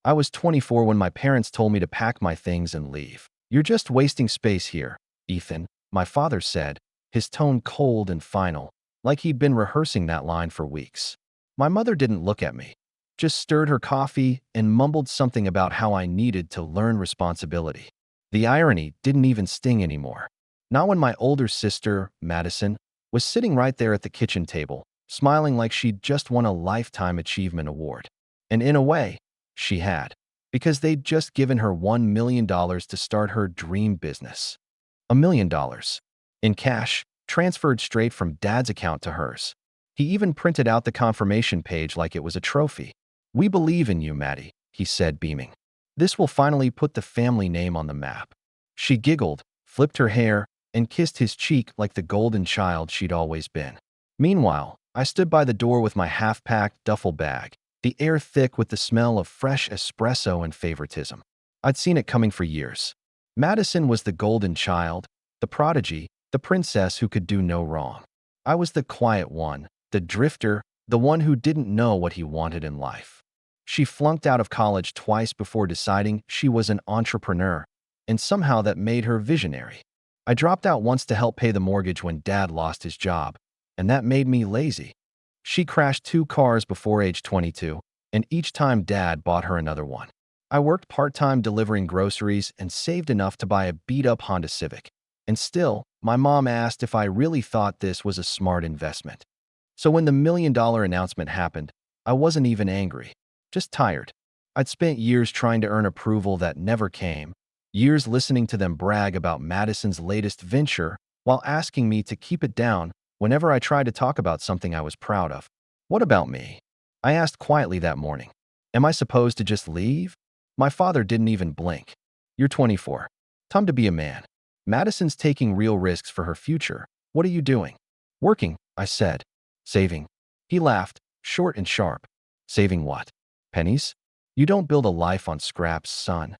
I was 24 when my parents told me to pack my things and leave. You're just wasting space here, Ethan, my father said, his tone cold and final, like he'd been rehearsing that line for weeks. My mother didn't look at me, just stirred her coffee and mumbled something about how I needed to learn responsibility. The irony didn't even sting anymore. Not when my older sister, Madison, was sitting right there at the kitchen table, smiling like she'd just won a Lifetime Achievement Award. And in a way, she had, because they'd just given her $1 million to start her dream business. $1 million. In cash, transferred straight from Dad's account to hers. He even printed out the confirmation page like it was a trophy. "We believe in you, Maddie," he said, beaming. "This will finally put the family name on the map." She giggled, flipped her hair, and kissed his cheek like the golden child she'd always been. Meanwhile, I stood by the door with my half-packed duffel bag, the air thick with the smell of fresh espresso and favoritism. I'd seen it coming for years. Madison was the golden child, the prodigy, the princess who could do no wrong. I was the quiet one, the drifter, the one who didn't know what he wanted in life. She flunked out of college twice before deciding she was an entrepreneur, and somehow that made her visionary. I dropped out once to help pay the mortgage when Dad lost his job, and that made me lazy. She crashed 2 cars before age 22, and each time Dad bought her another one. I worked part-time delivering groceries and saved enough to buy a beat-up Honda Civic. And still, my mom asked if I really thought this was a smart investment. So when the $1 million announcement happened, I wasn't even angry, just tired. I'd spent years trying to earn approval that never came, years listening to them brag about Madison's latest venture while asking me to keep it down whenever I tried to talk about something I was proud of. "What about me?" I asked quietly that morning. "Am I supposed to just leave?" My father didn't even blink. "You're 24. Time to be a man. Madison's taking real risks for her future. What are you doing?" "Working," I said. "Saving." He laughed, short and sharp. "Saving what? Pennies? You don't build a life on scraps, son."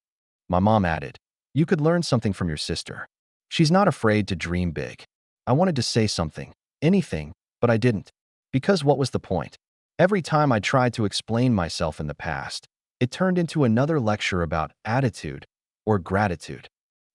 My mom added, "You could learn something from your sister. She's not afraid to dream big." I wanted to say something, anything, but I didn't. Because what was the point? Every time I tried to explain myself in the past, it turned into another lecture about attitude or gratitude.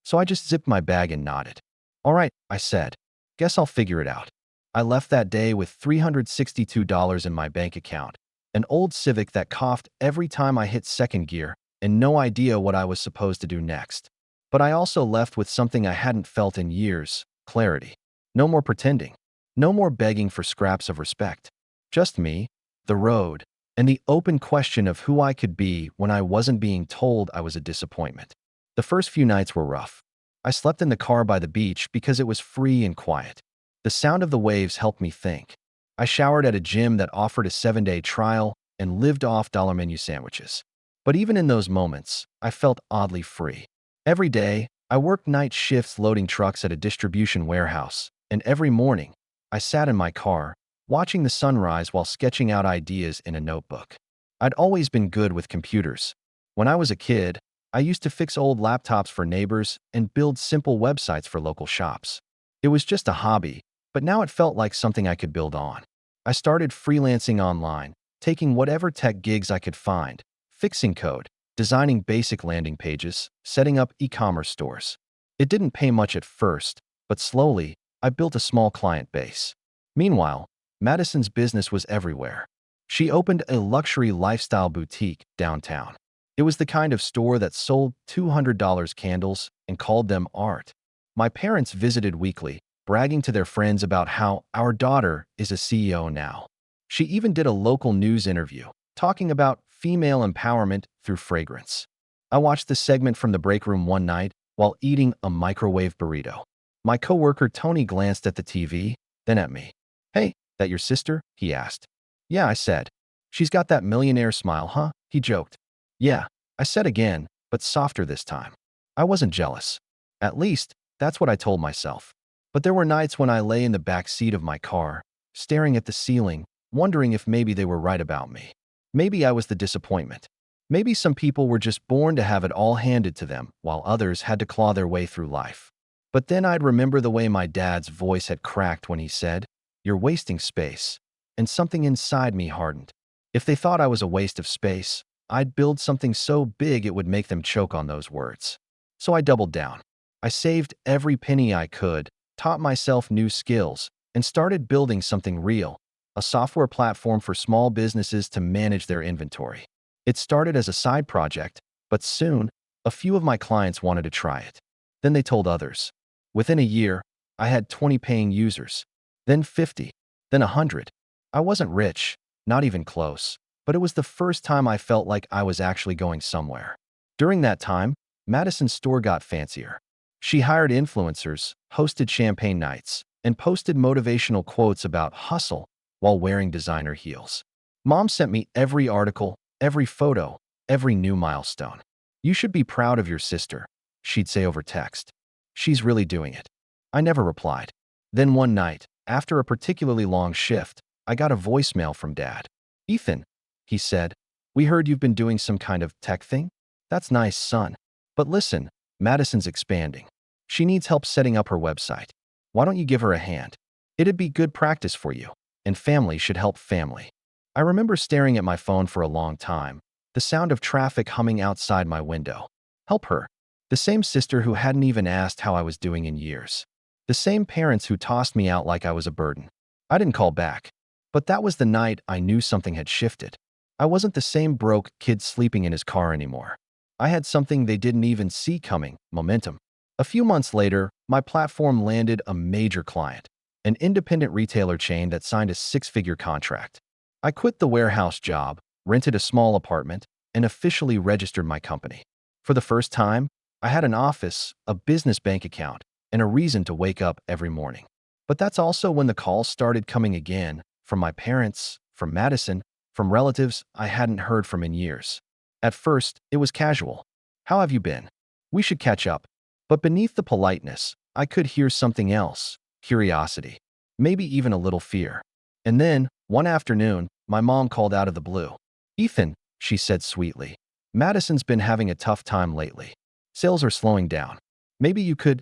So I just zipped my bag and nodded. "All right," I said. "Guess I'll figure it out." I left that day with $362 in my bank account, an old Civic that coughed every time I hit second gear, and no idea what I was supposed to do next. But I also left with something I hadn't felt in years: clarity. No more pretending. No more begging for scraps of respect. Just me, the road, and the open question of who I could be when I wasn't being told I was a disappointment. The first few nights were rough. I slept in the car by the beach because it was free and quiet. The sound of the waves helped me think. I showered at a gym that offered a 7-day trial and lived off dollar menu sandwiches. But even in those moments, I felt oddly free. Every day, I worked night shifts loading trucks at a distribution warehouse, and every morning, I sat in my car, watching the sunrise while sketching out ideas in a notebook. I'd always been good with computers. When I was a kid, I used to fix old laptops for neighbors and build simple websites for local shops. It was just a hobby, but now it felt like something I could build on. I started freelancing online, taking whatever tech gigs I could find, fixing code, designing basic landing pages, setting up e-commerce stores. It didn't pay much at first, but slowly, I built a small client base. Meanwhile, Madison's business was everywhere. She opened a luxury lifestyle boutique downtown. It was the kind of store that sold $200 candles and called them art. My parents visited weekly, bragging to their friends about how our daughter is a CEO now. She even did a local news interview, talking about female empowerment through fragrance. I watched the segment from the break room one night while eating a microwave burrito. My coworker Tony glanced at the TV, then at me. "Hey, that your sister?" he asked. "Yeah," I said. "She's got that millionaire smile, huh?" he joked. "Yeah," I said again, but softer this time. I wasn't jealous. At least, that's what I told myself. But there were nights when I lay in the back seat of my car, staring at the ceiling, wondering if maybe they were right about me. Maybe I was the disappointment. Maybe some people were just born to have it all handed to them, while others had to claw their way through life. But then I'd remember the way my dad's voice had cracked when he said, "You're wasting space." And something inside me hardened. If they thought I was a waste of space, I'd build something so big it would make them choke on those words. So I doubled down. I saved every penny I could, taught myself new skills, and started building something real, a software platform for small businesses to manage their inventory. It started as a side project, but soon, a few of my clients wanted to try it. Then they told others. Within a year, I had 20 paying users, then 50, then 100. I wasn't rich, not even close, but it was the first time I felt like I was actually going somewhere. During that time, Madison's store got fancier. She hired influencers, hosted champagne nights, and posted motivational quotes about hustle while wearing designer heels. Mom sent me every article, every photo, every new milestone. "You should be proud of your sister," she'd say over text. "She's really doing it." I never replied. Then one night, after a particularly long shift, I got a voicemail from Dad. "Ethan," he said, "we heard you've been doing some kind of tech thing. That's nice, son. But listen, Madison's expanding. She needs help setting up her website. Why don't you give her a hand? It'd be good practice for you, and family should help family." I remember staring at my phone for a long time, the sound of traffic humming outside my window. Help her. The same sister who hadn't even asked how I was doing in years. The same parents who tossed me out like I was a burden. I didn't call back. But that was the night I knew something had shifted. I wasn't the same broke kid sleeping in his car anymore. I had something they didn't even see coming: momentum. A few months later, my platform landed a major client, an independent retailer chain that signed a six-figure contract. I quit the warehouse job, rented a small apartment, and officially registered my company. For the first time, I had an office, a business bank account, and a reason to wake up every morning. But that's also when the calls started coming again, from my parents, from Madison, from relatives I hadn't heard from in years. At first, it was casual. "How have you been? We should catch up." But beneath the politeness, I could hear something else: curiosity, maybe even a little fear. And then, one afternoon, my mom called out of the blue. "Ethan," she said sweetly, "Madison's been having a tough time lately. Sales are slowing down. Maybe you could,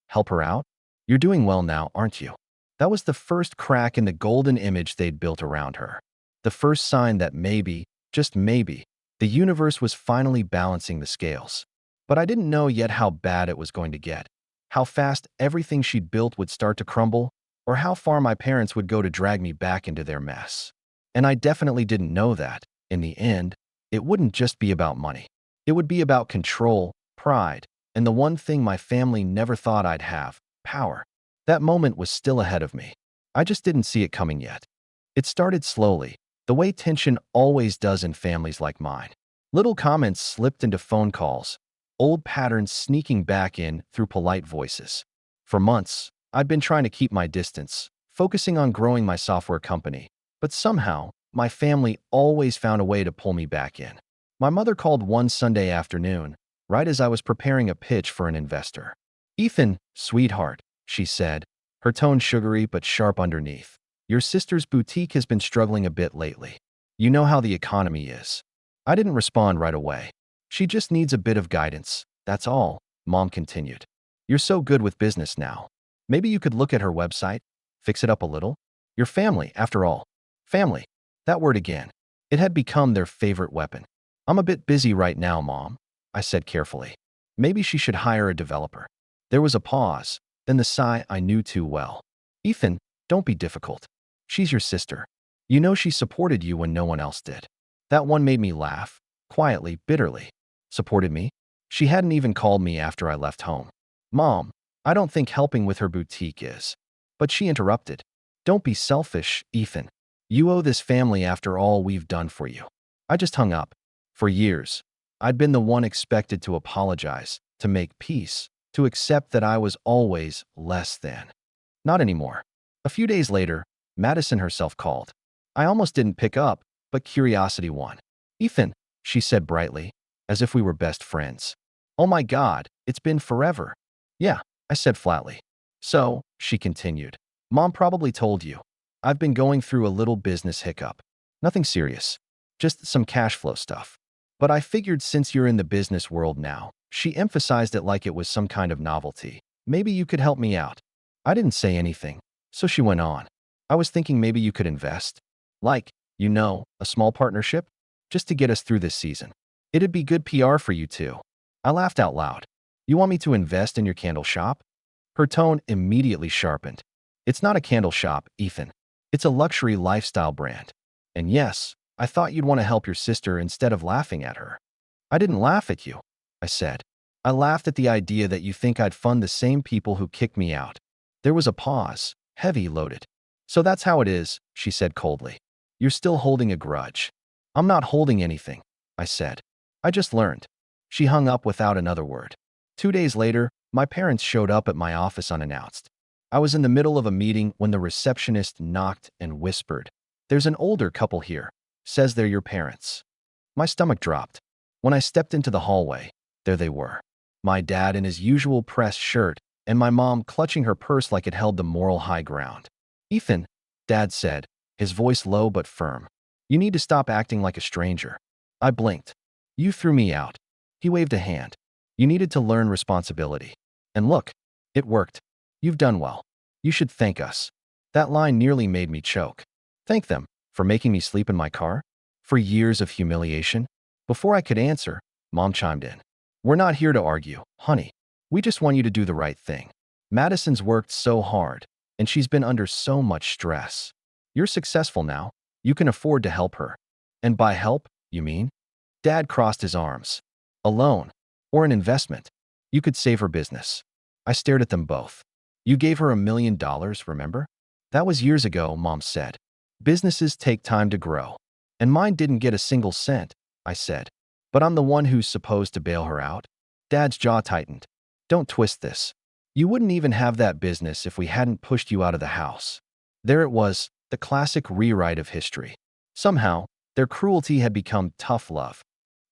help her out? You're doing well now, aren't you?" That was the first crack in the golden image they'd built around her. The first sign that maybe, just maybe, the universe was finally balancing the scales. But I didn't know yet how bad it was going to get, how fast everything she'd built would start to crumble, or how far my parents would go to drag me back into their mess. And I definitely didn't know that, in the end, it wouldn't just be about money. It would be about control, pride, and the one thing my family never thought I'd have: power. That moment was still ahead of me. I just didn't see it coming yet. It started slowly, the way tension always does in families like mine. Little comments slipped into phone calls, old patterns sneaking back in through polite voices. For months, I'd been trying to keep my distance, focusing on growing my software company. But somehow, my family always found a way to pull me back in. My mother called one Sunday afternoon, right as I was preparing a pitch for an investor. "Ethan, sweetheart," she said, her tone sugary but sharp underneath, "your sister's boutique has been struggling a bit lately. You know how the economy is." I didn't respond right away. "She just needs a bit of guidance, that's all," Mom continued. "You're so good with business now. Maybe you could look at her website, fix it up a little. Your family, after all." Family. That word again. It had become their favorite weapon. "I'm a bit busy right now, Mom," I said carefully. "Maybe she should hire a developer." There was a pause, then the sigh I knew too well. "Ethan, don't be difficult. She's your sister. You know she supported you when no one else did." That one made me laugh, quietly, bitterly. Supported me? She hadn't even called me after I left home. "Mom, I don't think helping with her boutique is." But she interrupted. "Don't be selfish, Ethan. You owe this family after all we've done for you." I just hung up. For years, I'd been the one expected to apologize, to make peace, to accept that I was always less than. Not anymore. A few days later, Madison herself called. I almost didn't pick up, but curiosity won. "Ethan," she said brightly, as if we were best friends. "Oh my God, it's been forever." "Yeah," I said flatly. "So," she continued, "Mom probably told you. I've been going through a little business hiccup. Nothing serious, just some cash flow stuff. But I figured since you're in the business world now," she emphasized it like it was some kind of novelty, "maybe you could help me out." I didn't say anything, so she went on. "I was thinking maybe you could invest. Like, a small partnership? just to get us through this season. It'd be good PR for you too. I laughed out loud. You want me to invest in your candle shop? Her tone immediately sharpened. It's not a candle shop, Ethan. It's a luxury lifestyle brand. And yes, I thought you'd want to help your sister instead of laughing at her. I didn't laugh at you, I said. I laughed at the idea that you think I'd fund the same people who kicked me out. There was a pause, heavy loaded. So that's how it is, she said coldly. You're still holding a grudge. I'm not holding anything, I said. I just learned. She hung up without another word. 2 days later, my parents showed up at my office unannounced. I was in the middle of a meeting when the receptionist knocked and whispered, "There's an older couple here. Says they're your parents." My stomach dropped. When I stepped into the hallway, there they were. My dad in his usual pressed shirt, and my mom clutching her purse like it held the moral high ground. "Ethan," Dad said, his voice low but firm. "You need to stop acting like a stranger." I blinked. "You threw me out." He waved a hand. "You needed to learn responsibility. And look, it worked. You've done well. You should thank us." That line nearly made me choke. Thank them for making me sleep in my car? For years of humiliation? Before I could answer, Mom chimed in. "We're not here to argue, honey. We just want you to do the right thing. Madison's worked so hard, and she's been under so much stress. You're successful now. You can afford to help her." "And by help, you mean?" Dad crossed his arms. "A loan. Or an investment. You could save her business." I stared at them both. "You gave her $1 million, remember?" "That was years ago," Mom said. "Businesses take time to grow. And mine didn't get a single cent," I said. "But I'm the one who's supposed to bail her out." Dad's jaw tightened. "Don't twist this. You wouldn't even have that business if we hadn't pushed you out of the house." There it was, the classic rewrite of history. Somehow, their cruelty had become tough love.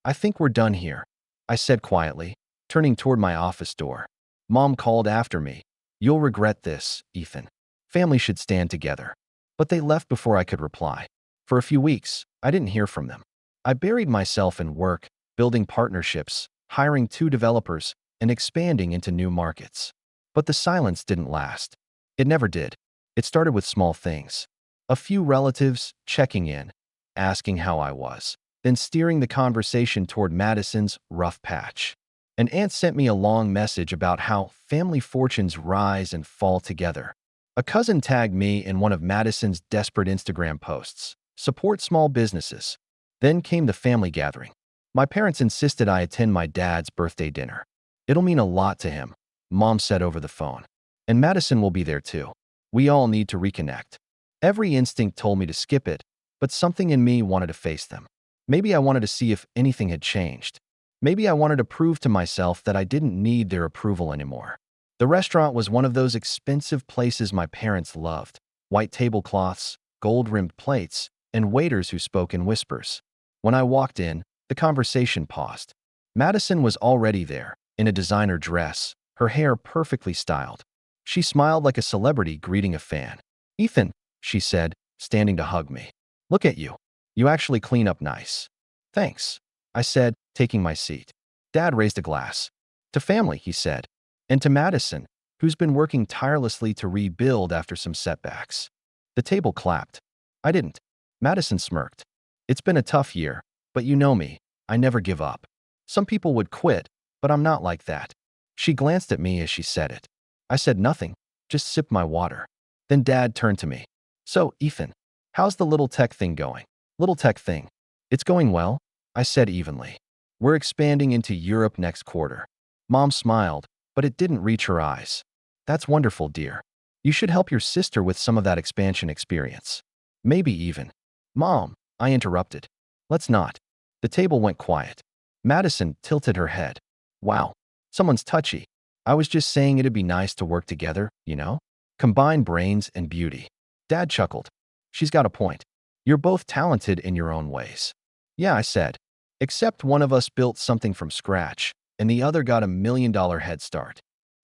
"I think we're done here," I said quietly, turning toward my office door. Mom called after me. "You'll regret this, Ethan. Family should stand together." But they left before I could reply. For a few weeks, I didn't hear from them. I buried myself in work, building partnerships, hiring 2 developers, and expanding into new markets. But the silence didn't last. It never did. It started with small things. A few relatives checking in, asking how I was, then steering the conversation toward Madison's rough patch. An aunt sent me a long message about how family fortunes rise and fall together. A cousin tagged me in one of Madison's desperate Instagram posts. Support small businesses. Then came the family gathering. My parents insisted I attend my dad's birthday dinner. "It'll mean a lot to him," Mom said over the phone. "And Madison will be there too. We all need to reconnect." Every instinct told me to skip it, but something in me wanted to face them. Maybe I wanted to see if anything had changed. Maybe I wanted to prove to myself that I didn't need their approval anymore. The restaurant was one of those expensive places my parents loved. White tablecloths, gold-rimmed plates, and waiters who spoke in whispers. When I walked in, the conversation paused. Madison was already there, in a designer dress, her hair perfectly styled. She smiled like a celebrity greeting a fan. "Ethan," she said, standing to hug me. "Look at you. You actually clean up nice." "Thanks," I said, taking my seat. Dad raised a glass. "To family," he said. "And to Madison, who's been working tirelessly to rebuild after some setbacks." The table clapped. I didn't. Madison smirked. "It's been a tough year, but you know me. I never give up. Some people would quit, but I'm not like that." She glanced at me as she said it. I said nothing, just sipped my water. Then Dad turned to me. "So, Ethan, how's the little tech thing going?" "Little tech thing? It's going well," I said evenly. "We're expanding into Europe next quarter." Mom smiled, but it didn't reach her eyes. "That's wonderful, dear. You should help your sister with some of that expansion experience. Maybe even." "Mom," I interrupted. "Let's not." The table went quiet. Madison tilted her head. "Wow, someone's touchy. I was just saying it'd be nice to work together, you know? Combine brains and beauty." Dad chuckled. "She's got a point. You're both talented in your own ways." "Yeah," I said. "Except one of us built something from scratch, and the other got $1 million head start."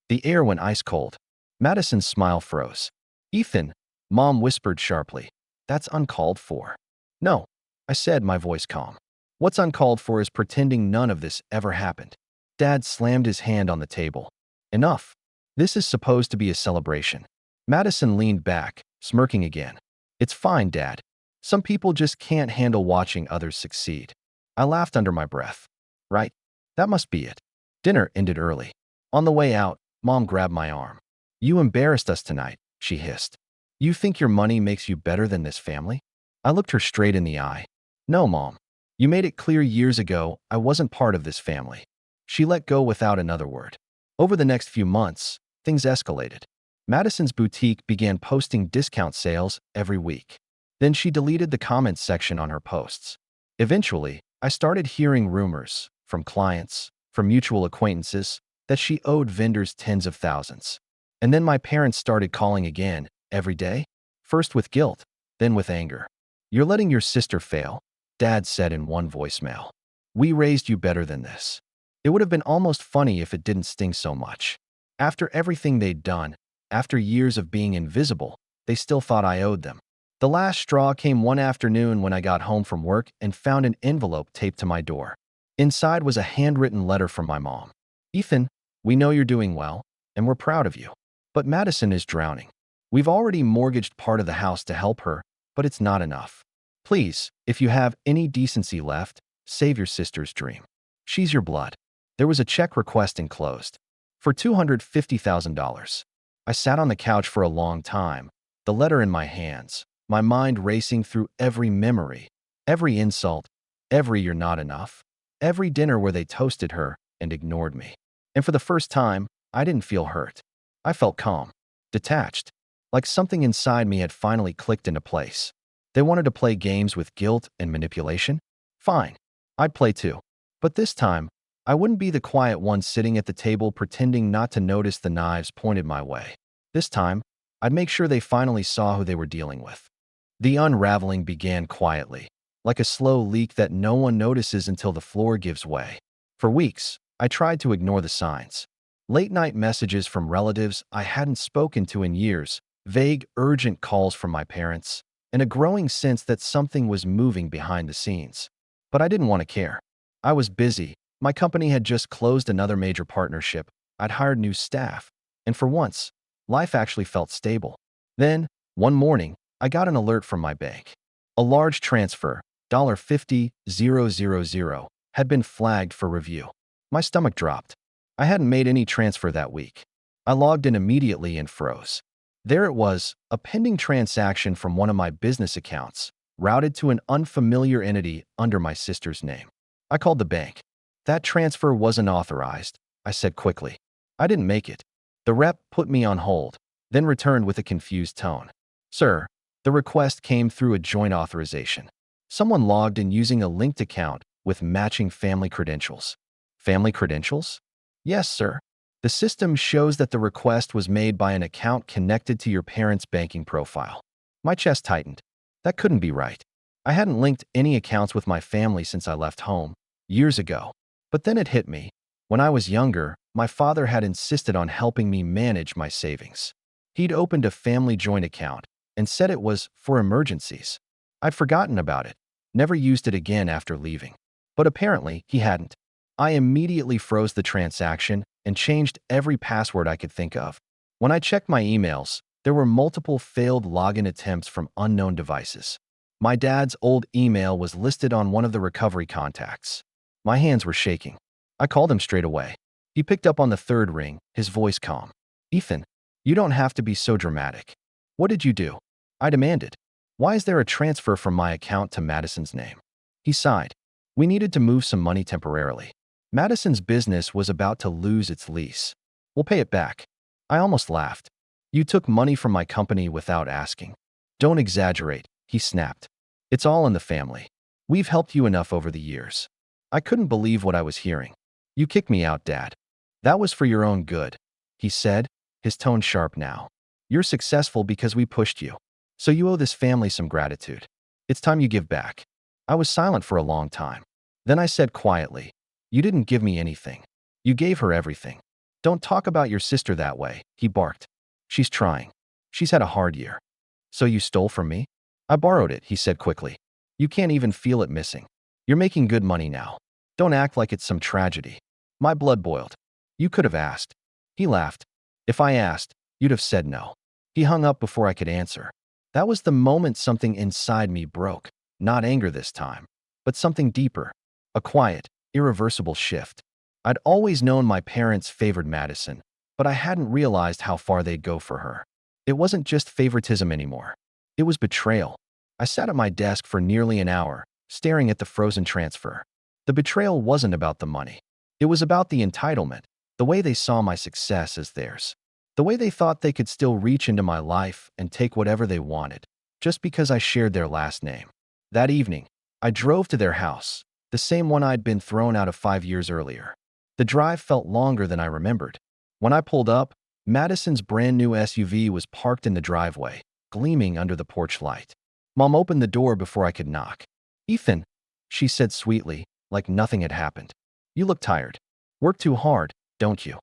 The air went ice cold. Madison's smile froze. "Ethan," Mom whispered sharply. "That's uncalled for." "No," I said, my voice calm. "What's uncalled for is pretending none of this ever happened." Dad slammed his hand on the table. "Enough. This is supposed to be a celebration." Madison leaned back, smirking again. "It's fine, Dad. Some people just can't handle watching others succeed." I laughed under my breath. Right. That must be it. Dinner ended early. On the way out, Mom grabbed my arm. You embarrassed us tonight, she hissed. You think your money makes you better than this family? I looked her straight in the eye. No, Mom. You made it clear years ago I wasn't part of this family. She let go without another word. Over the next few months, things escalated. Madison's boutique began posting discount sales every week. Then she deleted the comments section on her posts. Eventually, I started hearing rumors from clients, from mutual acquaintances, that she owed vendors tens of thousands. And then my parents started calling again, every day, first with guilt, then with anger. You're letting your sister fail, Dad said in one voicemail. We raised you better than this. It would have been almost funny if it didn't sting so much. After everything they'd done, after years of being invisible, they still thought I owed them. The last straw came one afternoon when I got home from work and found an envelope taped to my door. Inside was a handwritten letter from my mom. Ethan, we know you're doing well, and we're proud of you. But Madison is drowning. We've already mortgaged part of the house to help her, but it's not enough. Please, if you have any decency left, save your sister's dream. She's your blood. There was a check request enclosed for $250,000. I sat on the couch for a long time, the letter in my hands, my mind racing through every memory, every insult, every you're not enough, every dinner where they toasted her and ignored me. And for the first time, I didn't feel hurt. I felt calm, detached, like something inside me had finally clicked into place. They wanted to play games with guilt and manipulation? Fine, I'd play too. But this time, I wouldn't be the quiet one sitting at the table pretending not to notice the knives pointed my way. This time, I'd make sure they finally saw who they were dealing with. The unraveling began quietly, like a slow leak that no one notices until the floor gives way. For weeks, I tried to ignore the signs. Late-night messages from relatives I hadn't spoken to in years, vague, urgent calls from my parents, and a growing sense that something was moving behind the scenes. But I didn't want to care. I was busy. My company had just closed another major partnership. I'd hired new staff. And for once, life actually felt stable. Then, one morning, I got an alert from my bank. A large transfer, $50,000, had been flagged for review. My stomach dropped. I hadn't made any transfer that week. I logged in immediately and froze. There it was, a pending transaction from one of my business accounts, routed to an unfamiliar entity under my sister's name. I called the bank. That transfer wasn't authorized, I said quickly. I didn't make it. The rep put me on hold, then returned with a confused tone. Sir, the request came through a joint authorization. Someone logged in using a linked account with matching family credentials. Family credentials? Yes, sir. The system shows that the request was made by an account connected to your parents' banking profile. My chest tightened. That couldn't be right. I hadn't linked any accounts with my family since I left home, years ago. But then it hit me. When I was younger, my father had insisted on helping me manage my savings. He'd opened a family joint account and said it was for emergencies. I'd forgotten about it, never used it again after leaving. But apparently, he hadn't. I immediately froze the transaction and changed every password I could think of. When I checked my emails, there were multiple failed login attempts from unknown devices. My dad's old email was listed on one of the recovery contacts. My hands were shaking. I called him straight away. He picked up on the third ring, his voice calm. Ethan, you don't have to be so dramatic. What did you do? I demanded. Why is there a transfer from my account to Madison's name? He sighed. We needed to move some money temporarily. Madison's business was about to lose its lease. We'll pay it back. I almost laughed. You took money from my company without asking. Don't exaggerate, he snapped. It's all in the family. We've helped you enough over the years. I couldn't believe what I was hearing. You kicked me out, Dad. That was for your own good, he said, his tone sharp now. You're successful because we pushed you. So you owe this family some gratitude. It's time you give back. I was silent for a long time. Then I said quietly, you didn't give me anything. You gave her everything. Don't talk about your sister that way, he barked. She's trying. She's had a hard year. So you stole from me? I borrowed it, he said quickly. You can't even feel it missing. You're making good money now. Don't act like it's some tragedy. My blood boiled. You could have asked. He laughed. If I asked, you'd have said no. He hung up before I could answer. That was the moment something inside me broke. Not anger this time, but something deeper. A quiet, irreversible shift. I'd always known my parents favored Madison, but I hadn't realized how far they'd go for her. It wasn't just favoritism anymore. It was betrayal. I sat at my desk for nearly an hour, staring at the frozen transfer. The betrayal wasn't about the money. It was about the entitlement, the way they saw my success as theirs. The way they thought they could still reach into my life and take whatever they wanted, just because I shared their last name. That evening, I drove to their house, the same one I'd been thrown out of 5 years earlier. The drive felt longer than I remembered. When I pulled up, Madison's brand new SUV was parked in the driveway, gleaming under the porch light. Mom opened the door before I could knock. "Ethan," she said sweetly, like nothing had happened. "You look tired. Work too hard, don't you?"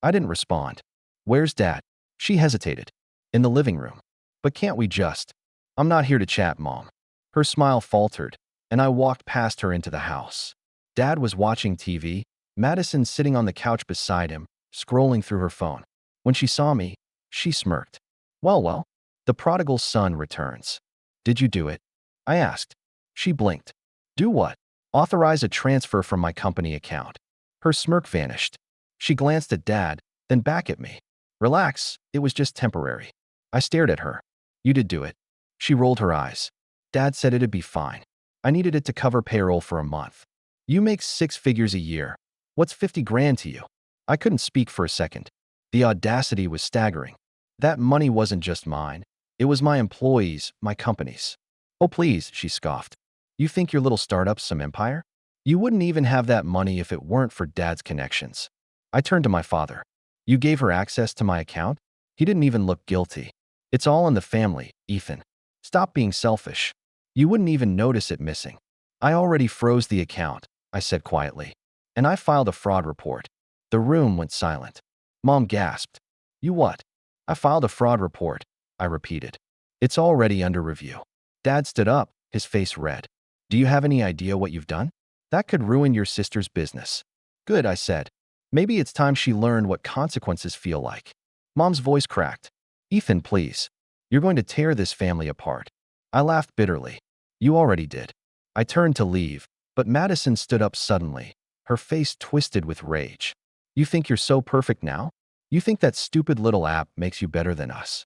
I didn't respond. "Where's Dad?" She hesitated. "In the living room." "But can't we just—" "I'm not here to chat, Mom." Her smile faltered, and I walked past her into the house. Dad was watching TV, Madison sitting on the couch beside him, scrolling through her phone. When she saw me, she smirked. Well, the prodigal son returns." "Did you do it?" I asked. She blinked. "Do what?" "Authorize a transfer from my company account." Her smirk vanished. She glanced at Dad, then back at me. "Relax, it was just temporary." I stared at her. "You did do it." She rolled her eyes. "Dad said it'd be fine. I needed it to cover payroll for a month." "You make 6 figures a year. What's 50 grand to you?" I couldn't speak for a second. The audacity was staggering. That money wasn't just mine. It was my employees', my company's. "Oh please," she scoffed. "You think your little startup's some empire? You wouldn't even have that money if it weren't for Dad's connections." I turned to my father. "You gave her access to my account?" He didn't even look guilty. "It's all in the family, Ethan. Stop being selfish. You wouldn't even notice it missing." "I already froze the account," I said quietly. "And I filed a fraud report." The room went silent. Mom gasped. "You what?" "I filed a fraud report," I repeated. "It's already under review." Dad stood up, his face red. "Do you have any idea what you've done? That could ruin your sister's business." "Good," I said. "Maybe it's time she learned what consequences feel like." Mom's voice cracked. "Ethan, please. You're going to tear this family apart." I laughed bitterly. "You already did." I turned to leave, but Madison stood up suddenly, her face twisted with rage. "You think you're so perfect now? You think that stupid little app makes you better than us?"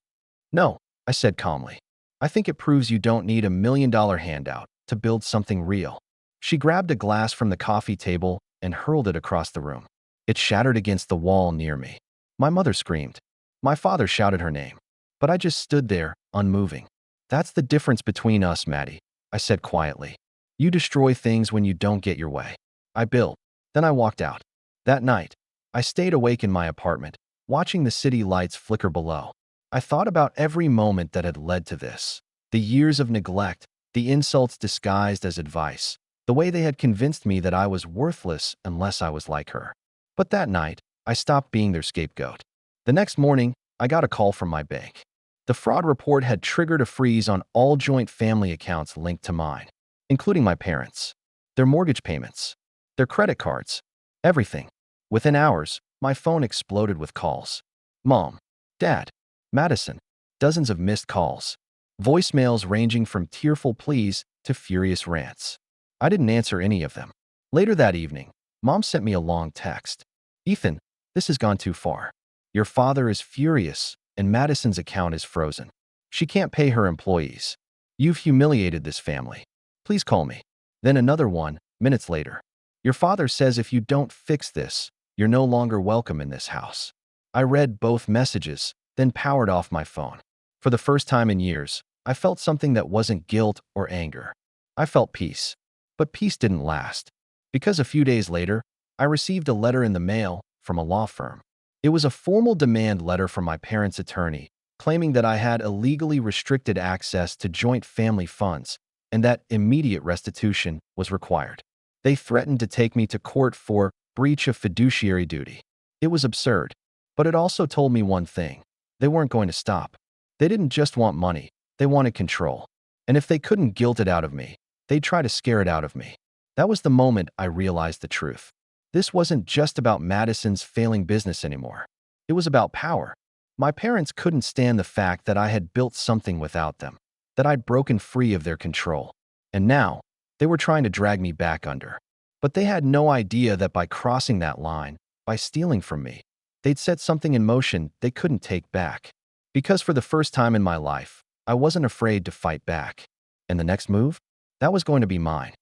"No," I said calmly. "I think it proves you don't need $1 million handout to build something real." She grabbed a glass from the coffee table and hurled it across the room. It shattered against the wall near me. My mother screamed. My father shouted her name. But I just stood there, unmoving. "That's the difference between us, Maddie," I said quietly. "You destroy things when you don't get your way." I billed. Then I walked out. That night, I stayed awake in my apartment, watching the city lights flicker below. I thought about every moment that had led to this. The years of neglect, the insults disguised as advice, the way they had convinced me that I was worthless unless I was like her. But that night, I stopped being their scapegoat. The next morning, I got a call from my bank. The fraud report had triggered a freeze on all joint family accounts linked to mine, including my parents, their mortgage payments, their credit cards, everything. Within hours, my phone exploded with calls. Mom, Dad, Madison, dozens of missed calls, voicemails ranging from tearful pleas to furious rants. I didn't answer any of them. Later that evening, Mom sent me a long text. "Ethan, this has gone too far. Your father is furious, and Madison's account is frozen. She can't pay her employees. You've humiliated this family. Please call me." Then another one, minutes later. "Your father says if you don't fix this, you're no longer welcome in this house." I read both messages, then powered off my phone. For the first time in years, I felt something that wasn't guilt or anger. I felt peace. But peace didn't last. Because a few days later, I received a letter in the mail from a law firm. It was a formal demand letter from my parents' attorney, claiming that I had illegally restricted access to joint family funds and that immediate restitution was required. They threatened to take me to court for breach of fiduciary duty. It was absurd, but it also told me one thing. They weren't going to stop. They didn't just want money, they wanted control. And if they couldn't guilt it out of me, they'd try to scare it out of me. That was the moment I realized the truth. This wasn't just about Madison's failing business anymore. It was about power. My parents couldn't stand the fact that I had built something without them, that I'd broken free of their control. And now, they were trying to drag me back under. But they had no idea that by crossing that line, by stealing from me, they'd set something in motion they couldn't take back. Because for the first time in my life, I wasn't afraid to fight back. And the next move? That was going to be mine.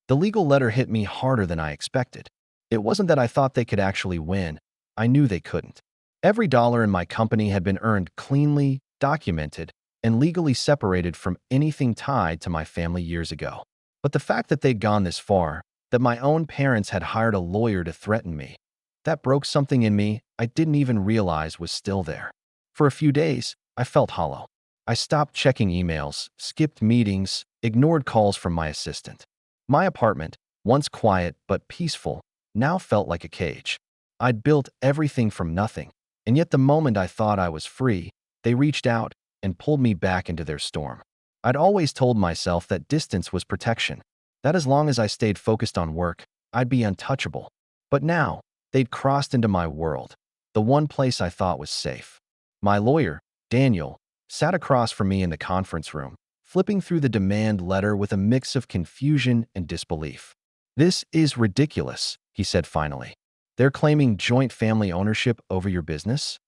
The legal letter hit me harder than I expected. It wasn't that I thought they could actually win. I knew they couldn't. Every dollar in my company had been earned cleanly, documented, and legally separated from anything tied to my family years ago. But the fact that they'd gone this far, that my own parents had hired a lawyer to threaten me, that broke something in me I didn't even realize was still there. For a few days, I felt hollow. I stopped checking emails, skipped meetings, ignored calls from my assistant. My apartment, once quiet but peaceful, now felt like a cage. I'd built everything from nothing, and yet the moment I thought I was free, they reached out and pulled me back into their storm. I'd always told myself that distance was protection, that as long as I stayed focused on work, I'd be untouchable. But now, they'd crossed into my world, the one place I thought was safe. My lawyer, Daniel, sat across from me in the conference room, flipping through the demand letter with a mix of confusion and disbelief. "This is ridiculous," he said finally. "They're claiming joint family ownership over your business?"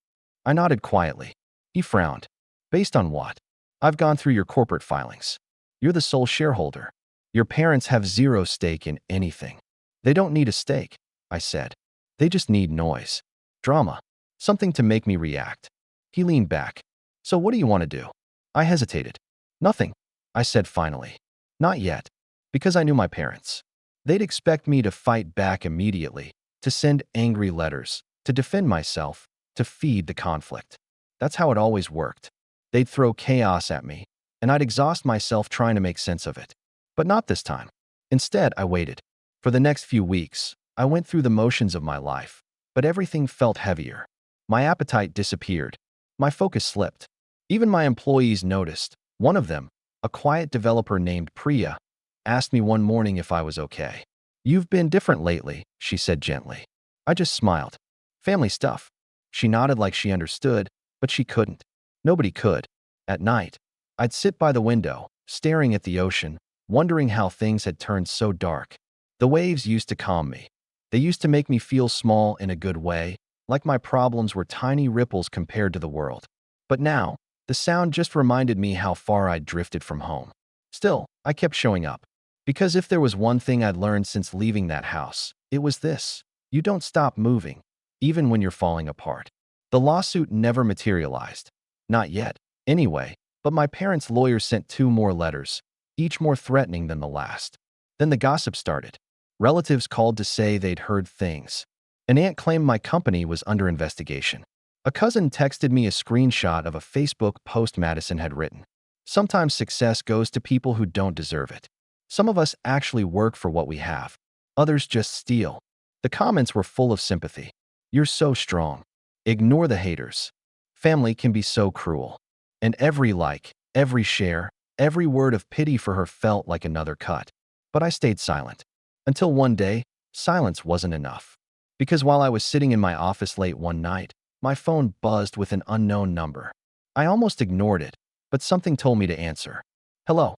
I nodded quietly. He frowned. "Based on what? I've gone through your corporate filings. You're the sole shareholder. Your parents have zero stake in anything." "They don't need a stake," I said. "They just need noise. Drama. Something to make me react." He leaned back. "So what do you want to do?" I hesitated. "Nothing," I said finally. "Not yet." Because I knew my parents. They'd expect me to fight back immediately, to send angry letters, to defend myself, to feed the conflict. That's how it always worked. They'd throw chaos at me, and I'd exhaust myself trying to make sense of it. But not this time. Instead, I waited. For the next few weeks, I went through the motions of my life, but everything felt heavier. My appetite disappeared. My focus slipped. Even my employees noticed. One of them, a quiet developer named Priya, asked me one morning if I was okay. "You've been different lately," she said gently. I just smiled. "Family stuff." She nodded like she understood, but she couldn't. Nobody could. At night, I'd sit by the window, staring at the ocean, wondering how things had turned so dark. The waves used to calm me. They used to make me feel small in a good way, like my problems were tiny ripples compared to the world. But now, the sound just reminded me how far I'd drifted from home. Still, I kept showing up. Because if there was one thing I'd learned since leaving that house, it was this: you don't stop moving, even when you're falling apart. The lawsuit never materialized. Not yet, anyway, but my parents' lawyer sent 2 more letters, each more threatening than the last. Then the gossip started. Relatives called to say they'd heard things. An aunt claimed my company was under investigation. A cousin texted me a screenshot of a Facebook post Madison had written. "Sometimes success goes to people who don't deserve it. Some of us actually work for what we have. Others just steal." The comments were full of sympathy. "You're so strong. Ignore the haters. Family can be so cruel." And every like, every share, every word of pity for her felt like another cut. But I stayed silent. Until one day, silence wasn't enough. Because while I was sitting in my office late one night, my phone buzzed with an unknown number. I almost ignored it, but something told me to answer. "Hello."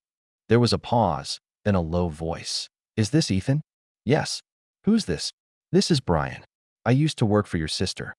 There was a pause, then a low voice. "Is this Ethan?" "Yes." "Who's this?" "This is Brian. I used to work for your sister."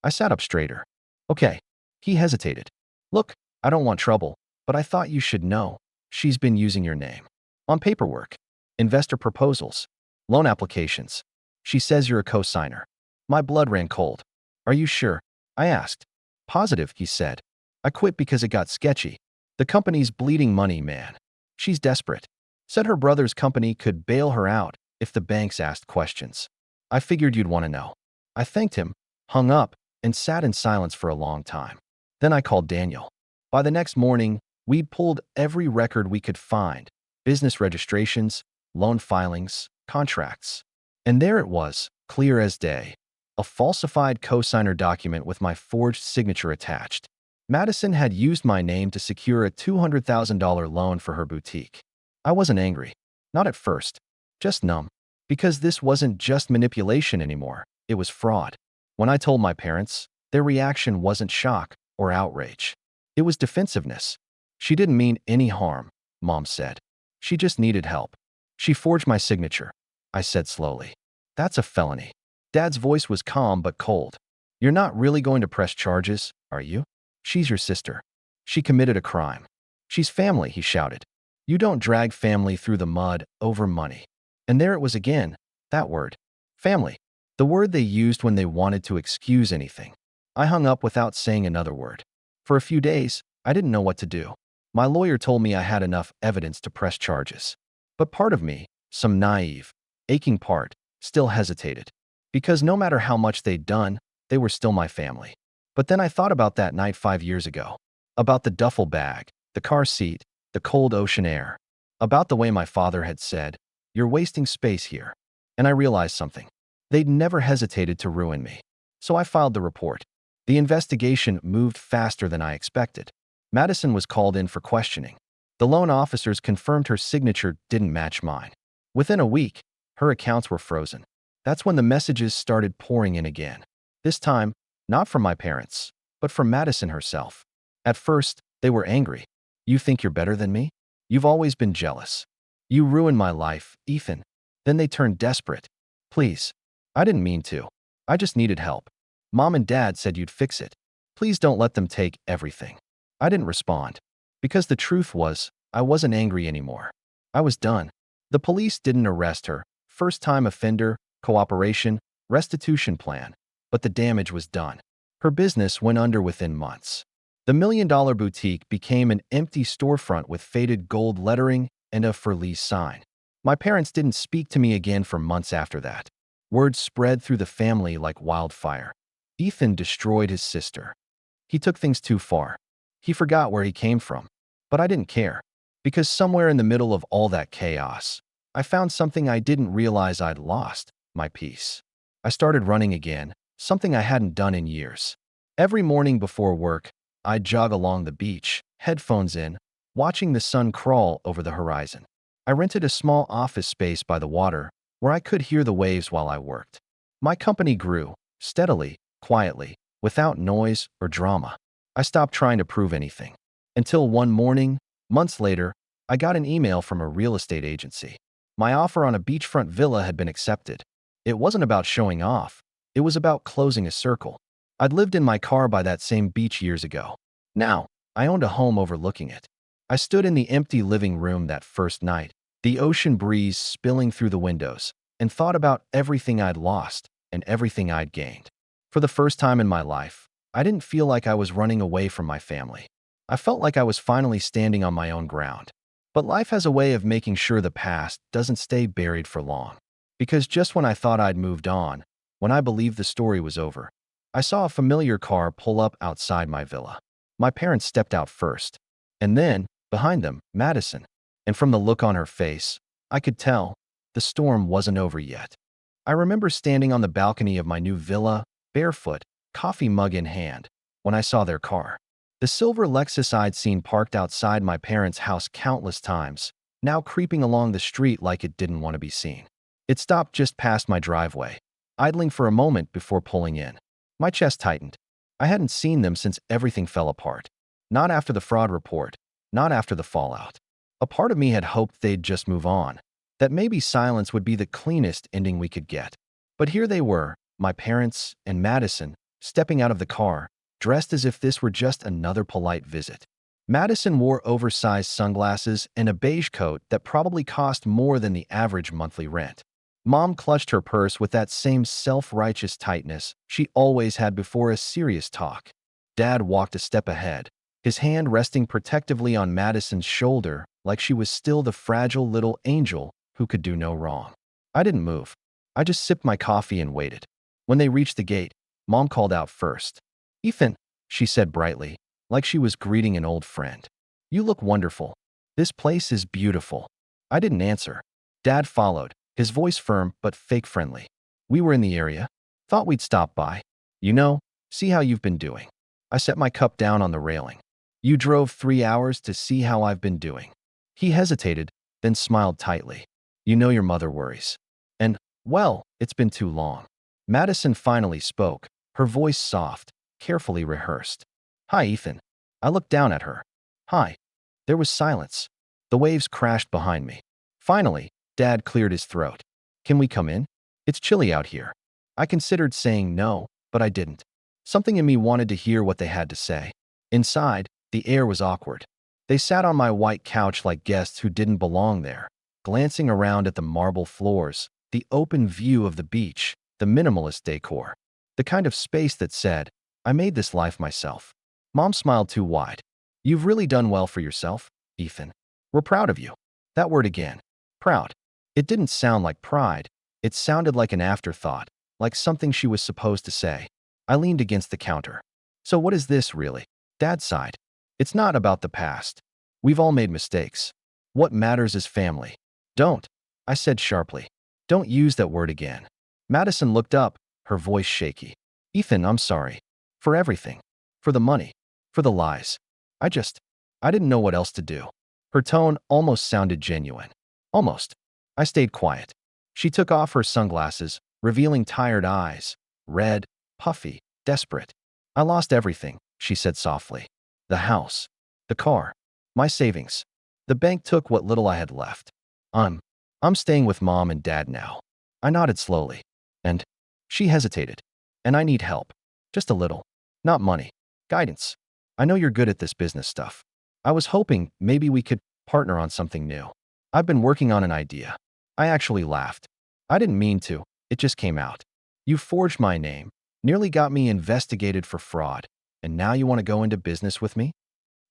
I sat up straighter. "Okay." He hesitated. "Look, I don't want trouble, but I thought you should know. She's been using your name. On paperwork, investor proposals, loan applications. She says you're a co-signer." My blood ran cold. "Are you sure?" I asked. "Positive," he said. "I quit because it got sketchy. The company's bleeding money, man. She's desperate. Said her brother's company could bail her out if the banks asked questions. I figured you'd want to know." I thanked him, hung up, and sat in silence for a long time. Then I called Daniel. By the next morning, we'd pulled every record we could find: business registrations, loan filings, contracts. And there it was, clear as day. A falsified cosigner document with my forged signature attached. Madison had used my name to secure a $200,000 loan for her boutique. I wasn't angry. Not at first. Just numb. Because this wasn't just manipulation anymore. It was fraud. When I told my parents, their reaction wasn't shock or outrage. It was defensiveness. "She didn't mean any harm," Mom said. "She just needed help." She forged my signature. I said slowly. That's a felony. Dad's voice was calm but cold. You're not really going to press charges, are you? She's your sister. She committed a crime. She's family, he shouted. You don't drag family through the mud over money. And there it was again, that word. Family. The word they used when they wanted to excuse anything. I hung up without saying another word. For a few days, I didn't know what to do. My lawyer told me I had enough evidence to press charges. But part of me, some naive, aching part, still hesitated. Because no matter how much they'd done, they were still my family. But then I thought about that night 5 years ago. About the duffel bag, the car seat, the cold ocean air. About the way my father had said, "You're wasting space here." And I realized something. They'd never hesitated to ruin me. So I filed the report. The investigation moved faster than I expected. Madison was called in for questioning. The loan officers confirmed her signature didn't match mine. Within a week, her accounts were frozen. That's when the messages started pouring in again. This time, not from my parents, but from Madison herself. At first, they were angry. You think you're better than me? You've always been jealous. You ruined my life, Ethan. Then they turned desperate. Please. I didn't mean to. I just needed help. Mom and Dad said you'd fix it. Please don't let them take everything. I didn't respond. Because the truth was, I wasn't angry anymore. I was done. The police didn't arrest her. First-time offender, cooperation, restitution plan. But the damage was done. Her business went under within months. The million-dollar boutique became an empty storefront with faded gold lettering and a for lease sign. My parents didn't speak to me again for months after that. Word spread through the family like wildfire. Ethan destroyed his sister. He took things too far. He forgot where he came from. But I didn't care. Because somewhere in the middle of all that chaos, I found something I didn't realize I'd lost, my peace. I started running again, something I hadn't done in years. Every morning before work, I'd jog along the beach, headphones in, watching the sun crawl over the horizon. I rented a small office space by the water where I could hear the waves while I worked. My company grew, steadily, quietly, without noise or drama. I stopped trying to prove anything. Until one morning, months later, I got an email from a real estate agency. My offer on a beachfront villa had been accepted. It wasn't about showing off. It was about closing a circle. I'd lived in my car by that same beach years ago. Now, I owned a home overlooking it. I stood in the empty living room that first night, the ocean breeze spilling through the windows, and thought about everything I'd lost and everything I'd gained. For the first time in my life, I didn't feel like I was running away from my family. I felt like I was finally standing on my own ground. But life has a way of making sure the past doesn't stay buried for long. Because just when I thought I'd moved on, when I believed the story was over, I saw a familiar car pull up outside my villa. My parents stepped out first. And then, behind them, Madison. And from the look on her face, I could tell the storm wasn't over yet. I remember standing on the balcony of my new villa, barefoot, coffee mug in hand, when I saw their car. The silver Lexus I'd seen parked outside my parents' house countless times, now creeping along the street like it didn't want to be seen. It stopped just past my driveway, idling for a moment before pulling in. My chest tightened. I hadn't seen them since everything fell apart. Not after the fraud report, not after the fallout. A part of me had hoped they'd just move on, that maybe silence would be the cleanest ending we could get. But here they were, my parents and Madison, stepping out of the car, dressed as if this were just another polite visit. Madison wore oversized sunglasses and a beige coat that probably cost more than the average monthly rent. Mom clutched her purse with that same self-righteous tightness she always had before a serious talk. Dad walked a step ahead, his hand resting protectively on Madison's shoulder like she was still the fragile little angel who could do no wrong. I didn't move. I just sipped my coffee and waited. When they reached the gate, Mom called out first. "Ethan," she said brightly, like she was greeting an old friend. "You look wonderful. This place is beautiful." I didn't answer. Dad followed, his voice firm but fake friendly. "We were in the area. Thought we'd stop by. You know, see how you've been doing." I set my cup down on the railing. "You drove 3 hours to see how I've been doing." He hesitated, then smiled tightly. "You know your mother worries. And, well, it's been too long." Madison finally spoke, her voice soft, carefully rehearsed. "Hi, Ethan." I looked down at her. "Hi." There was silence. The waves crashed behind me. Finally, Dad cleared his throat. Can we come in? It's chilly out here. I considered saying no, but I didn't. Something in me wanted to hear what they had to say. Inside, the air was awkward. They sat on my white couch like guests who didn't belong there, glancing around at the marble floors, the open view of the beach, the minimalist decor. The kind of space that said, I made this life myself. Mom smiled too wide. You've really done well for yourself, Ethan. We're proud of you. That word again. Proud. It didn't sound like pride. It sounded like an afterthought, like something she was supposed to say. I leaned against the counter. So what is this, really? Dad sighed. It's not about the past. We've all made mistakes. What matters is family. Don't, I said sharply. Don't use that word again. Madison looked up, her voice shaky. Ethan, I'm sorry. For everything. For the money. For the lies. I didn't know what else to do. Her tone almost sounded genuine. Almost. I stayed quiet. She took off her sunglasses, revealing tired eyes. Red, puffy, desperate. I lost everything, she said softly. The house. The car. My savings. The bank took what little I had left. I'm staying with Mom and Dad now. I nodded slowly. And she hesitated. And I need help. Just a little. Not money. Guidance. I know you're good at this business stuff. I was hoping maybe we could partner on something new. I've been working on an idea. I actually laughed. I didn't mean to. It just came out. You forged my name, nearly got me investigated for fraud, and now you want to go into business with me?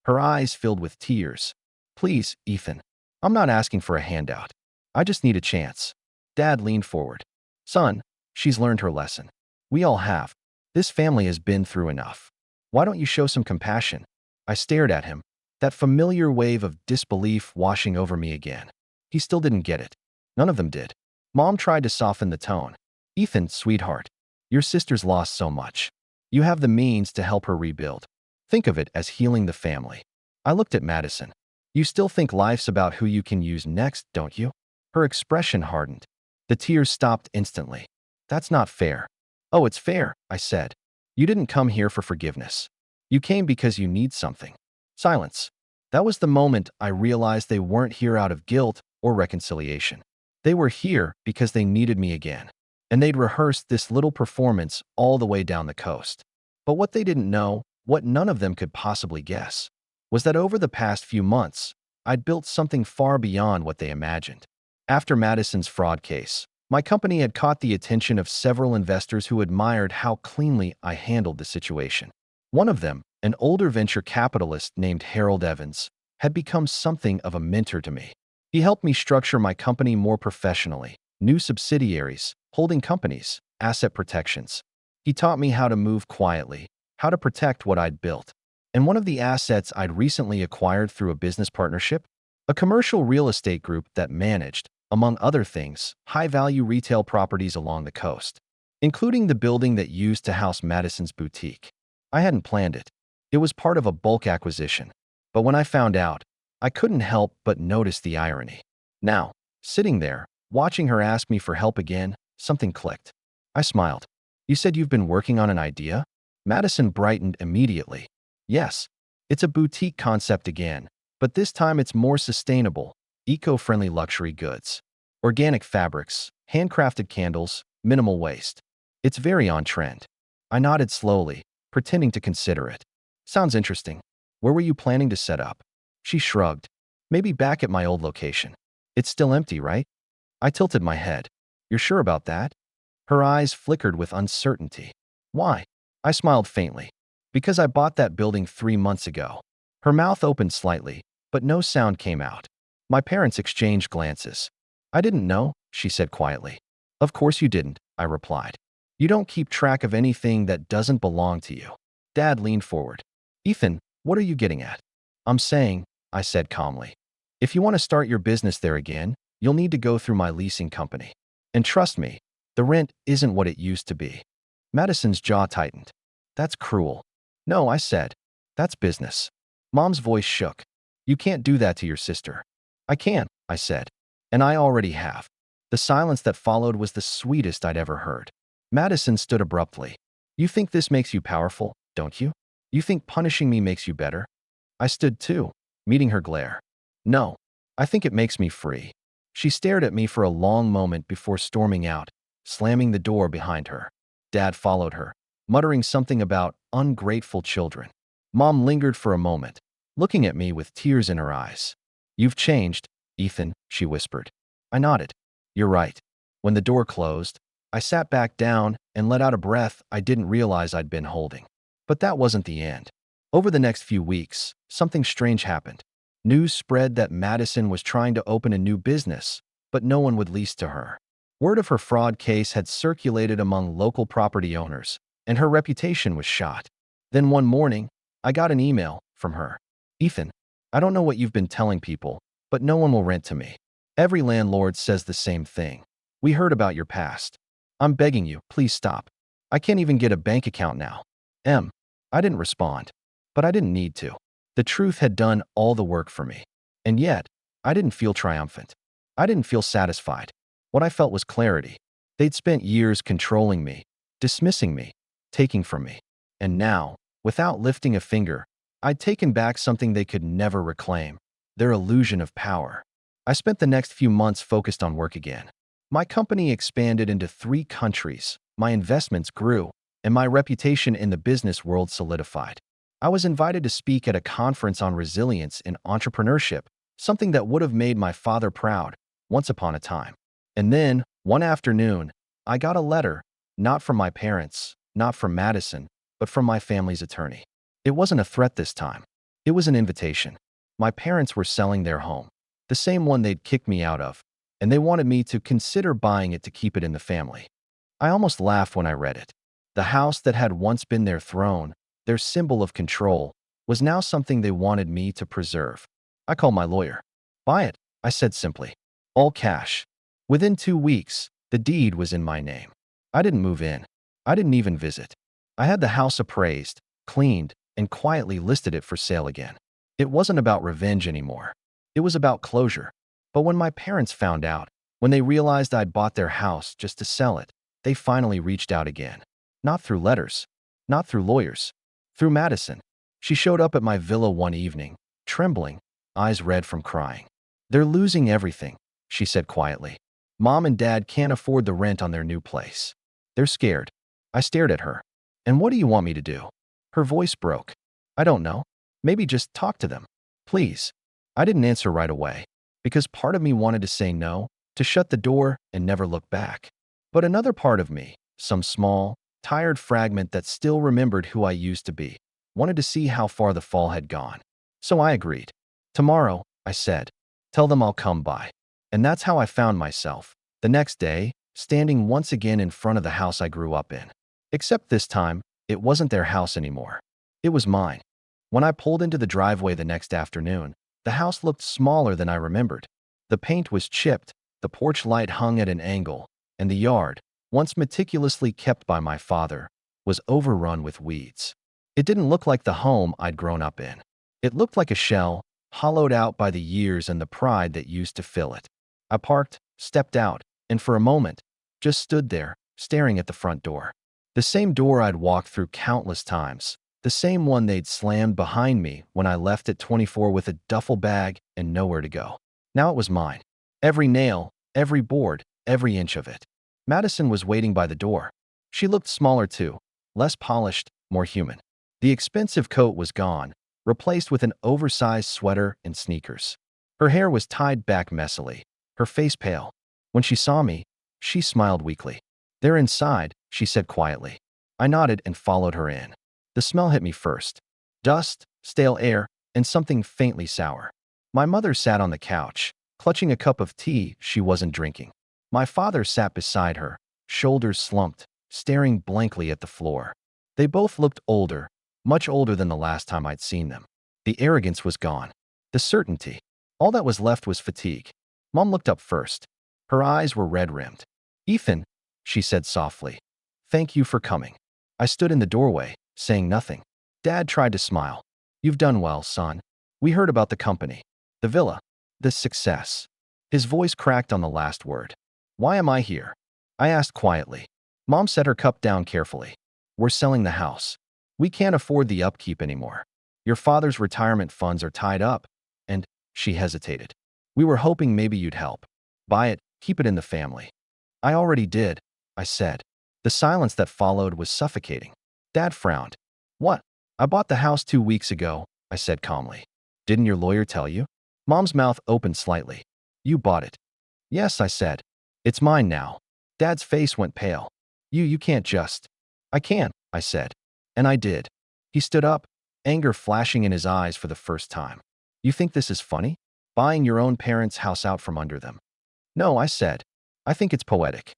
Her eyes filled with tears. Please, Ethan. I'm not asking for a handout. I just need a chance. Dad leaned forward. Son, she's learned her lesson. We all have. This family has been through enough. Why don't you show some compassion? I stared at him, that familiar wave of disbelief washing over me again. He still didn't get it. None of them did. Mom tried to soften the tone. Ethan, sweetheart, your sister's lost so much. You have the means to help her rebuild. Think of it as healing the family. I looked at Madison. You still think life's about who you can use next, don't you? Her expression hardened. The tears stopped instantly. That's not fair. Oh, it's fair, I said. You didn't come here for forgiveness. You came because you need something. Silence. That was the moment I realized they weren't here out of guilt or reconciliation. They were here because they needed me again. And they'd rehearsed this little performance all the way down the coast. But what they didn't know, what none of them could possibly guess, was that over the past few months, I'd built something far beyond what they imagined. After Madison's fraud case, my company had caught the attention of several investors who admired how cleanly I handled the situation. One of them, an older venture capitalist named Harold Evans, had become something of a mentor to me. He helped me structure my company more professionally, new subsidiaries, holding companies, asset protections. He taught me how to move quietly, how to protect what I'd built. And one of the assets I'd recently acquired through a business partnership, a commercial real estate group that managed, among other things, high-value retail properties along the coast, including the building that used to house Madison's boutique. I hadn't planned it. It was part of a bulk acquisition. But when I found out, I couldn't help but notice the irony. Now, sitting there, watching her ask me for help again, something clicked. I smiled. You said you've been working on an idea? Madison brightened immediately. Yes, it's a boutique concept again, but this time it's more sustainable, eco-friendly luxury goods. Organic fabrics, handcrafted candles, minimal waste. It's very on trend. I nodded slowly, pretending to consider it. Sounds interesting. Where were you planning to set up? She shrugged. Maybe back at my old location. It's still empty, right? I tilted my head. You're sure about that? Her eyes flickered with uncertainty. Why? I smiled faintly. Because I bought that building 3 months ago. Her mouth opened slightly, but no sound came out. My parents exchanged glances. I didn't know, she said quietly. Of course you didn't, I replied. You don't keep track of anything that doesn't belong to you. Dad leaned forward. Ethan, what are you getting at? I'm saying, I said calmly. If you want to start your business there again, you'll need to go through my leasing company. And trust me, the rent isn't what it used to be. Madison's jaw tightened. That's cruel. No, I said. That's business. Mom's voice shook. You can't do that to your sister. I can, I said. And I already have. The silence that followed was the sweetest I'd ever heard. Madison stood abruptly. You think this makes you powerful, don't you? You think punishing me makes you better? I stood too, meeting her glare. No, I think it makes me free. She stared at me for a long moment before storming out, slamming the door behind her. Dad followed her, muttering something about ungrateful children. Mom lingered for a moment, looking at me with tears in her eyes. "You've changed, Ethan," she whispered. I nodded. "You're right." When the door closed, I sat back down and let out a breath I didn't realize I'd been holding. But that wasn't the end. Over the next few weeks, something strange happened. News spread that Madison was trying to open a new business, but no one would lease to her. Word of her fraud case had circulated among local property owners, and her reputation was shot. Then one morning, I got an email from her. "Ethan, I don't know what you've been telling people, but no one will rent to me. Every landlord says the same thing. We heard about your past. I'm begging you, please stop. I can't even get a bank account now." I didn't respond, but I didn't need to. The truth had done all the work for me. And yet, I didn't feel triumphant. I didn't feel satisfied. What I felt was clarity. They'd spent years controlling me, dismissing me, taking from me. And now, without lifting a finger, I'd taken back something they could never reclaim, their illusion of power. I spent the next few months focused on work again. My company expanded into 3 countries, my investments grew, and my reputation in the business world solidified. I was invited to speak at a conference on resilience and entrepreneurship, something that would have made my father proud once upon a time. And then, one afternoon, I got a letter, not from my parents, not from Madison, but from my family's attorney. It wasn't a threat this time. It was an invitation. My parents were selling their home, the same one they'd kicked me out of, and they wanted me to consider buying it to keep it in the family. I almost laughed when I read it. The house that had once been their throne, their symbol of control, was now something they wanted me to preserve. I called my lawyer. "Buy it," I said simply. "All cash." Within 2 weeks, the deed was in my name. I didn't move in. I didn't even visit. I had the house appraised, cleaned, and quietly listed it for sale again. It wasn't about revenge anymore. It was about closure. But when my parents found out, when they realized I'd bought their house just to sell it, they finally reached out again. Not through letters, not through lawyers, through Madison. She showed up at my villa one evening, trembling, eyes red from crying. "They're losing everything," she said quietly. "Mom and Dad can't afford the rent on their new place. They're scared." I stared at her. "And what do you want me to do?" Her voice broke. "I don't know. Maybe just talk to them. Please." I didn't answer right away, because part of me wanted to say no, to shut the door and never look back. But another part of me, some small, tired fragment that still remembered who I used to be, wanted to see how far the fall had gone. So I agreed. "Tomorrow," I said. "Tell them I'll come by." And that's how I found myself, the next day, standing once again in front of the house I grew up in. Except this time, it wasn't their house anymore. It was mine. When I pulled into the driveway the next afternoon, the house looked smaller than I remembered. The paint was chipped, the porch light hung at an angle, and the yard, once meticulously kept by my father, was overrun with weeds. It didn't look like the home I'd grown up in. It looked like a shell, hollowed out by the years and the pride that used to fill it. I parked, stepped out, and for a moment, just stood there, staring at the front door. The same door I'd walked through countless times, the same one they'd slammed behind me when I left at 24 with a duffel bag and nowhere to go. Now it was mine. Every nail, every board, every inch of it. Madison was waiting by the door. She looked smaller too, less polished, more human. The expensive coat was gone, replaced with an oversized sweater and sneakers. Her hair was tied back messily, her face pale. When she saw me, she smiled weakly. "They're inside," she said quietly. I nodded and followed her in. The smell hit me first. Dust, stale air, and something faintly sour. My mother sat on the couch, clutching a cup of tea she wasn't drinking. My father sat beside her, shoulders slumped, staring blankly at the floor. They both looked older, much older than the last time I'd seen them. The arrogance was gone. The certainty. All that was left was fatigue. Mom looked up first. Her eyes were red-rimmed. "Ethan," she said softly, "thank you for coming." I stood in the doorway, saying nothing. Dad tried to smile. "You've done well, son. We heard about the company, the villa, the success." His voice cracked on the last word. "Why am I here?" I asked quietly. Mom set her cup down carefully. "We're selling the house. We can't afford the upkeep anymore. Your father's retirement funds are tied up, and," she hesitated, "we were hoping maybe you'd help." Buy it, keep it in the family. I already did, I said. The silence that followed was suffocating. Dad frowned. What? I bought the house 2 weeks ago, I said calmly. Didn't your lawyer tell you? Mom's mouth opened slightly. You bought it. Yes, I said. It's mine now. Dad's face went pale. You can't just. I can't, I said. And I did. He stood up, anger flashing in his eyes for the first time. You think this is funny? Buying your own parents' house out from under them? No, I said. I think it's poetic.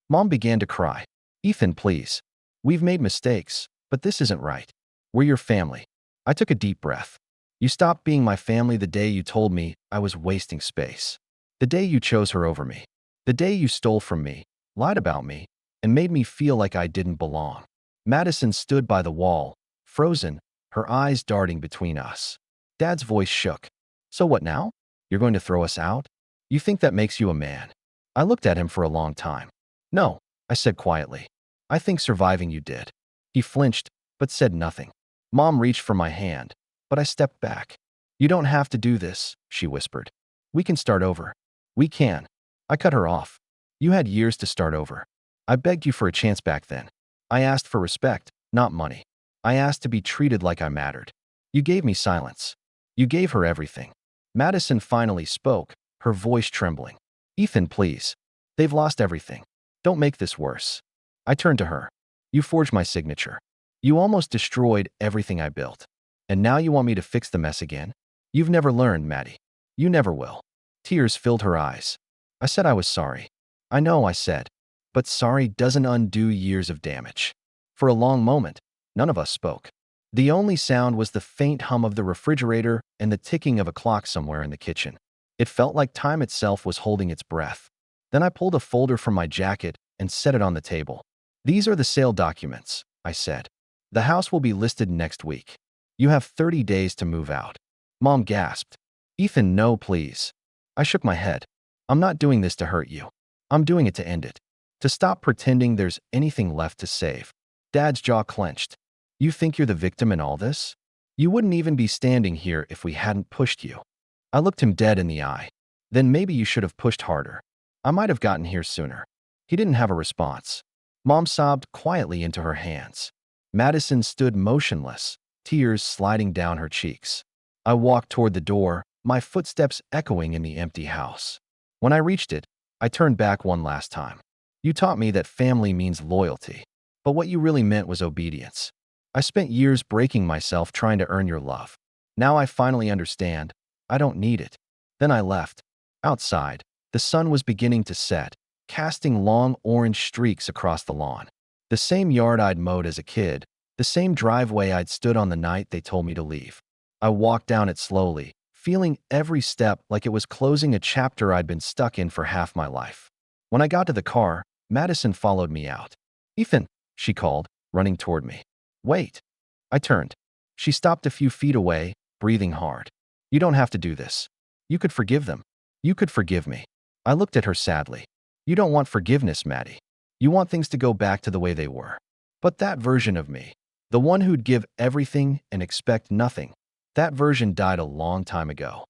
Mom began to cry. Ethan, please. We've made mistakes, but this isn't right. We're your family. I took a deep breath. You stopped being my family the day you told me I was wasting space. The day you chose her over me. The day you stole from me, lied about me, and made me feel like I didn't belong. Madison stood by the wall, frozen, her eyes darting between us. Dad's voice shook. So what now? You're going to throw us out? You think that makes you a man? I looked at him for a long time. No, I said quietly. I think surviving you did. He flinched, but said nothing. Mom reached for my hand, but I stepped back. You don't have to do this, she whispered. We can start over. We can. I cut her off. You had years to start over. I begged you for a chance back then. I asked for respect, not money. I asked to be treated like I mattered. You gave me silence. You gave her everything. Madison finally spoke, her voice trembling. Ethan, please. They've lost everything. Don't make this worse. I turned to her. You forged my signature. You almost destroyed everything I built. And now you want me to fix the mess again? You've never learned, Maddie. You never will. Tears filled her eyes. I said I was sorry. I know, I said. But sorry doesn't undo years of damage. For a long moment, none of us spoke. The only sound was the faint hum of the refrigerator and the ticking of a clock somewhere in the kitchen. It felt like time itself was holding its breath. Then I pulled a folder from my jacket and set it on the table. These are the sale documents, I said. The house will be listed next week. You have 30 days to move out. Mom gasped. Ethan, no, please. I shook my head. I'm not doing this to hurt you. I'm doing it to end it. To stop pretending there's anything left to save. Dad's jaw clenched. You think you're the victim in all this? You wouldn't even be standing here if we hadn't pushed you. I looked him dead in the eye. Then maybe you should have pushed harder. I might have gotten here sooner. He didn't have a response. Mom sobbed quietly into her hands. Madison stood motionless, tears sliding down her cheeks. I walked toward the door, my footsteps echoing in the empty house. When I reached it, I turned back one last time. You taught me that family means loyalty, but what you really meant was obedience. I spent years breaking myself trying to earn your love. Now I finally understand. I don't need it. Then I left. Outside, the sun was beginning to set, casting long orange streaks across the lawn. The same yard I'd mowed as a kid, the same driveway I'd stood on the night they told me to leave. I walked down it slowly, feeling every step like it was closing a chapter I'd been stuck in for half my life. When I got to the car, Madison followed me out. Ethan, she called, running toward me. Wait. I turned. She stopped a few feet away, breathing hard. You don't have to do this. You could forgive them. You could forgive me. I looked at her sadly. You don't want forgiveness, Maddie. You want things to go back to the way they were. But that version of me, the one who'd give everything and expect nothing, that version died a long time ago.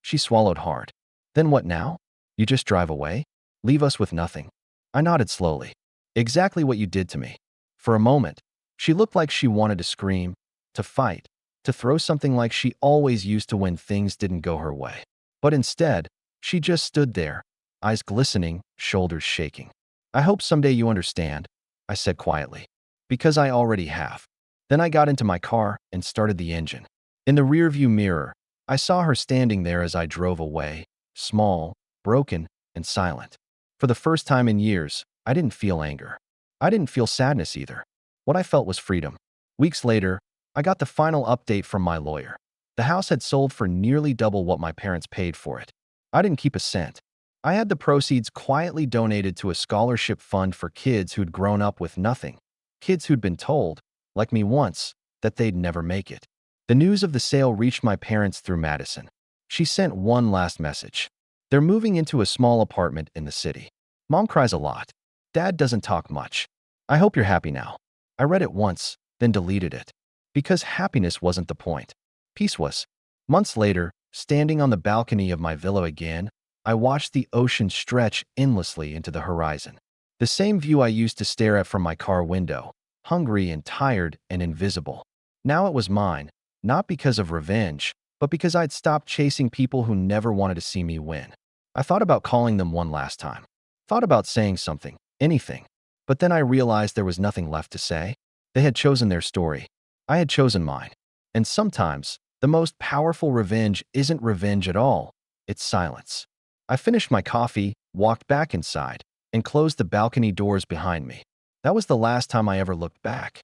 She swallowed hard. Then what now? You just drive away? Leave us with nothing? I nodded slowly. Exactly what you did to me. For a moment, she looked like she wanted to scream, to fight, to throw something like she always used to when things didn't go her way. But instead, she just stood there, eyes glistening, shoulders shaking. I hope someday you understand, I said quietly. Because I already have. Then I got into my car and started the engine. In the rearview mirror, I saw her standing there as I drove away, small, broken, and silent. For the first time in years, I didn't feel anger. I didn't feel sadness either. What I felt was freedom. Weeks later, I got the final update from my lawyer. The house had sold for nearly double what my parents paid for it. I didn't keep a cent. I had the proceeds quietly donated to a scholarship fund for kids who'd grown up with nothing. Kids who'd been told, like me once, that they'd never make it. The news of the sale reached my parents through Madison. She sent one last message. They're moving into a small apartment in the city. Mom cries a lot. Dad doesn't talk much. I hope you're happy now. I read it once, then deleted it. Because happiness wasn't the point. Peace was. Months later, standing on the balcony of my villa again, I watched the ocean stretch endlessly into the horizon. The same view I used to stare at from my car window, hungry and tired and invisible. Now it was mine, not because of revenge, but because I'd stopped chasing people who never wanted to see me win. I thought about calling them one last time. Thought about saying something, anything. But then I realized there was nothing left to say. They had chosen their story. I had chosen mine. And sometimes, the most powerful revenge isn't revenge at all. It's silence. I finished my coffee, walked back inside, and closed the balcony doors behind me. That was the last time I ever looked back.